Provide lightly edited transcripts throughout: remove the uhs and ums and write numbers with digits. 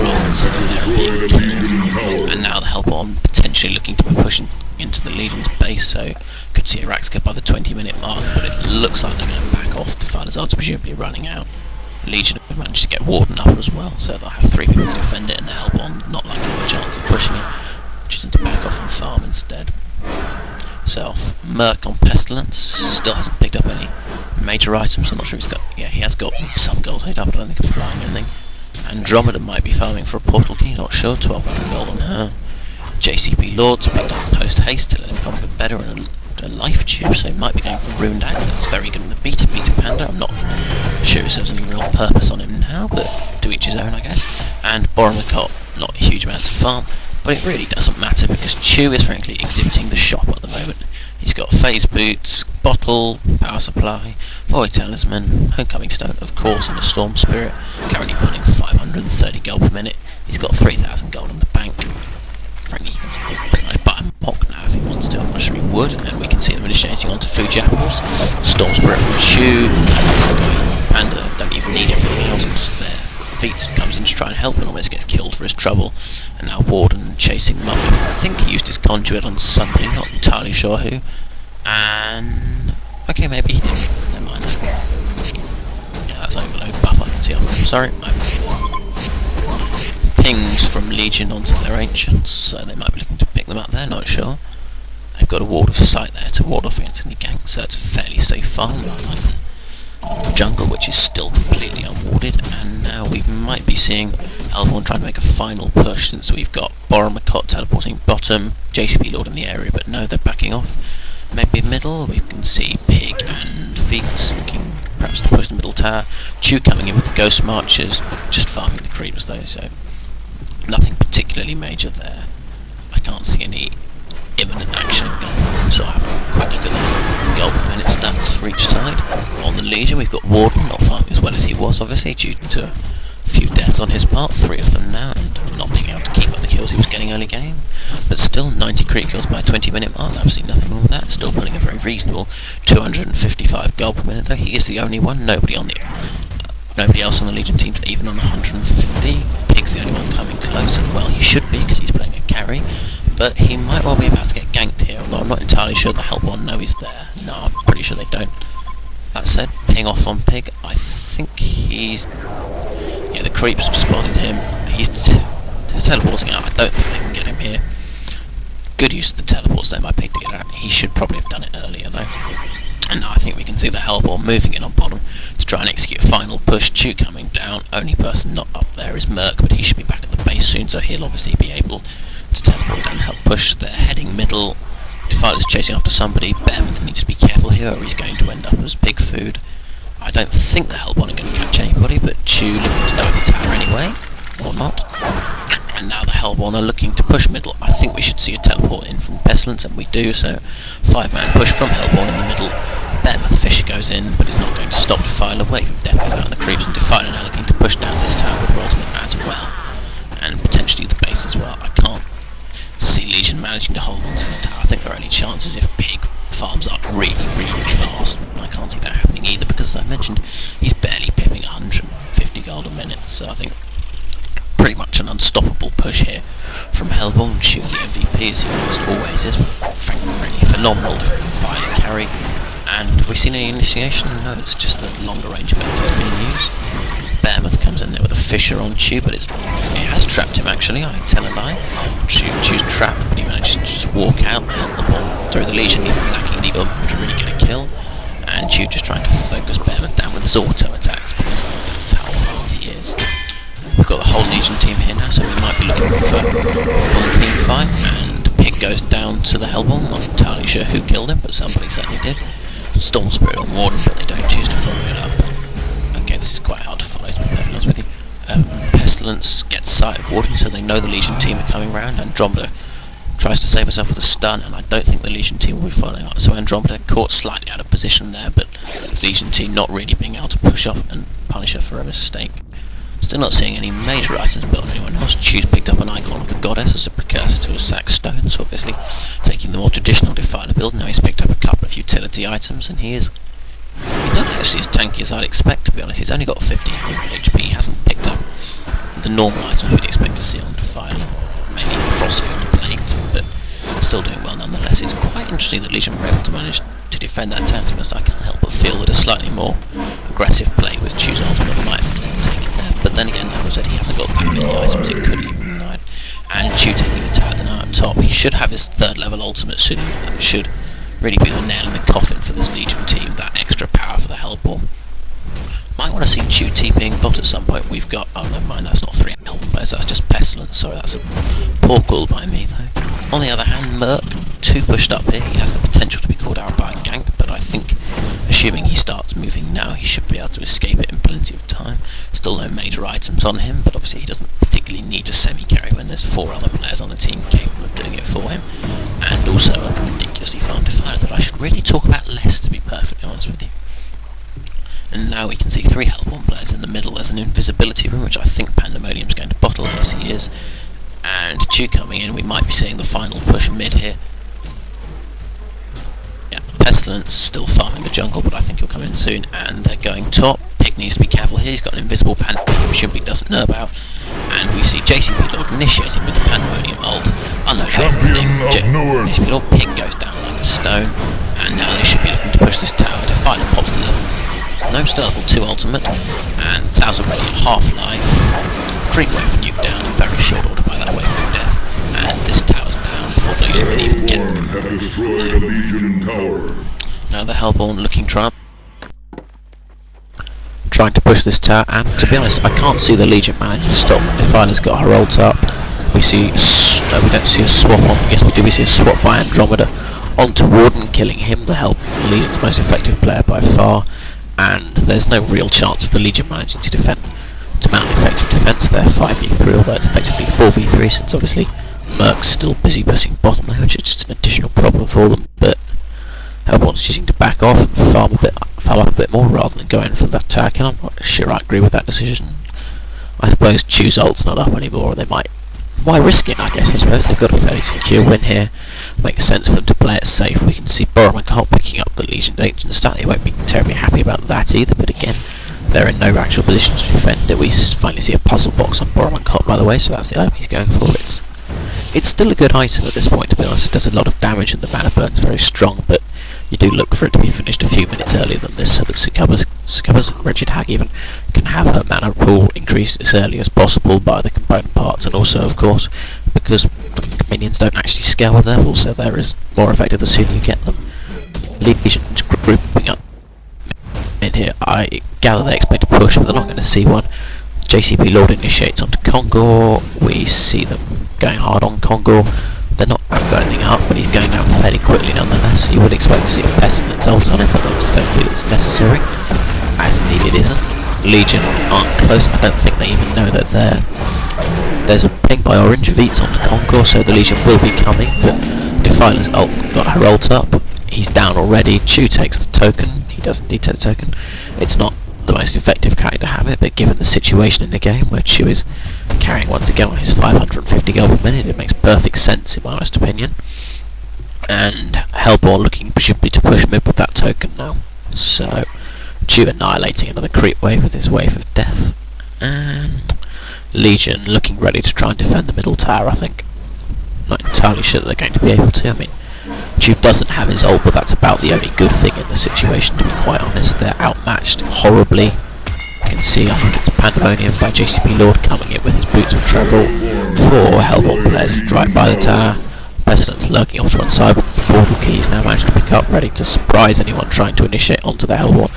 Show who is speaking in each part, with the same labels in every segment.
Speaker 1: rather than sitting there and being killed. And now the Hellborn potentially looking to be pushing into the Legion's base, so could see a Raxka by the 20-minute mark, but it looks like they're going to back off. Defilers are presumably running out. Legion have managed to get Warden up as well, so they'll have 3 people to defend it, and the Hellborn not liking a chance of pushing it, choosing to back off and farm instead. So Merc on Pestilence, still hasn't picked up any major items. I'm not sure he's got, yeah, he has got some gold hit up, but I don't think he's buying anything. Andromeda might be farming for a portal key, not sure, 12,000 gold on her. JCP Lords picked up post haste to let him farm a bit better, and a life tube, so he might be going for Ruined Axe. That's very good in the beta Panda. I'm not sure if there's any real purpose on him now, but to each his own, I guess. And Boromacot, not huge amounts of farm, but it really doesn't matter because Chew is frankly exhibiting the shop at the moment. He's got Phase Boots, Bottle, Power Supply, Void Talisman, Homecoming Stone, of course, and a Storm Spirit, currently pulling 530 gold per minute. He's got 3,000 gold in the bank. Frankly, he can pretty much buy a mock now if he wants to. I'm not sure he would, and we can see them initiating onto Fuji Apples. Storm Spirit from Chew, Panda don't even need everything else. Their Feats comes in to try and help and almost gets killed for his trouble. And now Warden chasing them up. I think he used his conduit on somebody, not entirely sure who. And okay, maybe he didn't. Never mind that. Yeah, that's overload buff. I can see. I'm sorry. Pings from Legion onto their ancients, so they might be looking to pick them up there, not sure. They've got a ward of sight there to ward off against any gank, so it's a fairly safe farm. I like the jungle, which is still completely unwarded, and now we might be seeing Hellborn trying to make a final push, since we've got Boromacot teleporting bottom, JCP Lord in the area, but no, they're backing off. Maybe middle, we can see Pig and Feats looking perhaps to push the middle tower. Chew coming in with the Ghost Marchers, just farming the creeps though, so nothing particularly major there. I can't see any imminent action. So I have a quick look at the gold per minute stats for each side. On the Legion we've got Warden, not farming as well as he was obviously due to a few deaths on his part, 3 of them now, and not being able to keep up the kills he was getting early game. But still 90 creep kills by 20-minute mark, absolutely nothing wrong with that. Still pulling a very reasonable 255 gold per minute though. He is the only one, nobody else on the Legion team even on 150. Pig's the only one coming close, and well, he should be because he's playing a carry, but he might well be about to get ganked here, although I'm not entirely sure the Hellborn know he's there. No, I'm pretty sure they don't. That said, ping off on Pig. I think he's... yeah, the creeps have spotted him. He's teleporting out. I don't think they can get him here. Good use of the teleports there by Pig to get out. He should probably have done it earlier though. And now I think we can see the Hellborn moving in on bottom to try and execute a final push. Chew coming down. Only person not up there is Merc, but he should be back at the base soon, so he'll obviously be able to teleport down and help push. They're heading middle. Defiler's chasing after somebody. Behemoth needs to be careful here or he's going to end up as pig food. I don't think the Hellborn are going to catch anybody, but Chew looking to know the tower anyway, or not. And now the Hellborn are looking to push middle. I think we should see a teleport in from Pestilence, and we do, so 5-man push from Hellborn in the middle. Behemoth Fisher goes in, but is not going to stop Defiler. Wave of Death goes out on the creeps, and Defiler now looking to push down this tower with her ultimate as well. And potentially the base as well. I can't see Legion managing to hold on to this tower. I think their only chance is if Pig farms up really fast. I can't see that happening either, because as I mentioned, he's barely pipping 150 gold a minute, so I think pretty much an unstoppable push here from Hellborn. Chew the MVP as he almost always is, frankly really phenomenal violent carry. And have we seen any initiation? No, it's just the longer range ability is being used. Behemoth comes in there with a Fisher on Chew, but it has trapped him actually, I tell a lie. Chew's trapped, but he managed to just walk out, help the ball through the Legion, even lacking the to really get a kill. And Chew just trying to focus Behemoth down with his auto attacks, because that's how fast he is. We've got the whole Legion team here now, so we might be looking for a full team fight. And Pig goes down to the Hellborn, not entirely sure who killed him, but somebody certainly did. Storm Spirit on Warden, but they don't choose to follow it up. Okay, this is quite hard to follow, to be perfectly honest with you. Pestilence gets sight of Warden, so they know the Legion team are coming round. Andromeda tries to save herself with a stun, and I don't think the Legion team will be following up. So Andromeda caught slightly out of position there, but the Legion team not really being able to push off and punish her for a mistake. Still not seeing any major items built on anyone else. Chew's picked up an icon of the goddess as a precursor to a sack stone, so obviously taking the more traditional Defiler build. Now he's picked up a couple of utility items, and he's not actually as tanky as I'd expect, to be honest. He's only got 50 HP, he hasn't picked up the normal items we'd expect to see on Defiler, mainly the Frostfield plate, but still doing well nonetheless. It's quite interesting that Legion were able to manage to defend that turn. To be honest, I can't help but feel that a slightly more aggressive play with Chew's ultimate might have been able to take it there. But then again, like I said, he hasn't got that many items it could leave him denied. And Chew taking the tower denial up top, he should have his 3rd level ultimate soon. That should really be the nail in the coffin for this Legion team, that extra power for the Hellball. Might want to see Chew TPing bot at some point. We've got, oh never mind, that's not 3 Hellball players, that's just Pestilence. Sorry, that's a poor call by me though. On the other hand, Merc, 2 pushed up here, he has the potential to be called out by a gank, but I think, assuming he starts moving now, he should be able to escape it in plenty of time. Still no major items on him, but obviously he doesn't particularly need to semi-carry when there's 4 other players on the team capable of doing it for him. And also a ridiculously farm Defiler that I should really talk about less, to be perfectly honest with you. And now we can see 3 Hellborn players in the middle. There's an invisibility room, which I think Pandemonium's going to bottle. Yes, he is. And Chew coming in, we might be seeing the final push mid here. Yeah, Pestilence still farming the jungle, but I think he'll come in soon. And they're going top. Pig needs to be careful here. He's got an invisible Pandemonium, which Shimpy doesn't know about. And we see JCP Lord initiating with the Pandemonium ult. Unload everything. JCP Lord Pig goes down like a stone. And now they should be looking to push this tower. Defiler pops the level 2 ultimate, and the tower's already at half-life. Creep wave nuke down in very short order by that wave of death, and this tower's down before the Legion can even get them.
Speaker 2: Have destroyed a Legion tower.
Speaker 1: Now the Hellborn looking trying to push this tower, and to be honest, I can't see the Legion managing to stop. Defiler's got her ult up. We see, no, we don't see a swap on. Yes, we do. We see a swap by Andromeda onto Warden, killing him. The Legion's most effective player by far. And there's no real chance of the Legion managing to mount an effective defence. They're 5v3, although it's effectively 4v3, since obviously Merc's still busy pushing bottom lane, which is just an additional problem for them. But Hellborn's choosing to back off and farm up a bit more rather than go in for that attack, and I'm not sure I agree with that decision. I suppose Chew's ult's not up anymore, or they might. Why risk it, I guess. I suppose they've got a fairly secure win here. Makes sense for them to play it safe. We can see Boromir picking up the Legion Agent stat. They won't be terribly happy about that either, but again, they're in no actual position to defend it. We finally see a puzzle box on Boromir, by the way, so that's the item he's going for. It's still a good item at this point, to be honest. It does a lot of damage and the mana burn's very strong, but you do look for it to be finished a few minutes earlier than this, so that Succuba's Wretched Hag even can have her mana pool increased as early as possible by the component parts, and also, of course, because minions don't actually scale with levels, so there is more effective the sooner you get them. Legion's grouping up in here. I gather they expect a push, but they're not going to see one. JCP Lord initiates onto Kongor. We see them going hard on Kongor. They're not got anything up, but he's going down fairly quickly nonetheless. You would expect to see a Pestilence ult on him, but I just don't feel it's necessary, as indeed it isn't. Legion aren't close. I don't think they even know that there's a ping by Orange Veets onto Kongor, so the Legion will be coming, but Defiler's ult got her ult up. He's down already. Chew takes the token. He does indeed take the token. It's not the most effective character to have it, but given the situation in the game where Chew is carrying once again on his 550 gold per minute, it makes perfect sense in my honest opinion. And Hellborn looking presumably to push mid with that token now. So Chew annihilating another creep wave with his wave of death, and Legion looking ready to try and defend the middle tower. I think. Not entirely sure that they're going to be able to. I mean, Chew doesn't have his ult, but that's about the only good thing in the situation, to be quite honest. They're outmatched horribly. You can see, I think it's Pandemonium by JCP Lord coming in with his boots of travel. 4 Hellborn players right by the tower. Pestilence lurking off to one side with the portal keys now managed to pick up, ready to surprise anyone trying to initiate onto the Hellborn.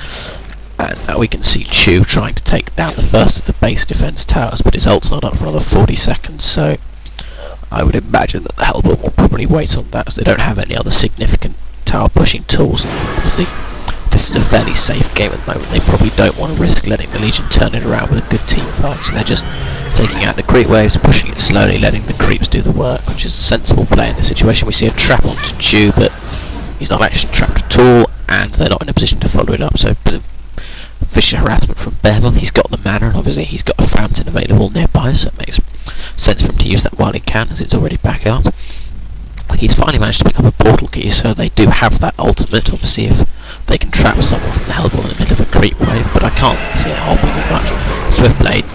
Speaker 1: And now we can see Chew trying to take down the first of the base defense towers, but his ult's not up for another 40 seconds, so I would imagine that the Hellborn will probably wait on that, as they don't have any other significant tower pushing tools. And obviously, this is a fairly safe game at the moment. They probably don't want to risk letting the Legion turn it around with a good team fight, so they're just taking out the creep waves, pushing it slowly, letting the creeps do the work, which is a sensible play in this situation. We see a trap onto Chew, but he's not actually trapped at all, and they're not in a position to follow it up, so a bit of vicious harassment from Behemoth. He's got the mana, and obviously he's got a fountain available nearby, so it makes sense for him to use that while he can, as it's already back up. He's finally managed to pick up a portal key, so they do have that ultimate. Obviously, if they can trap someone from the Hellborn in the middle of a creep wave, but I can't see it helping them much. Swiftblade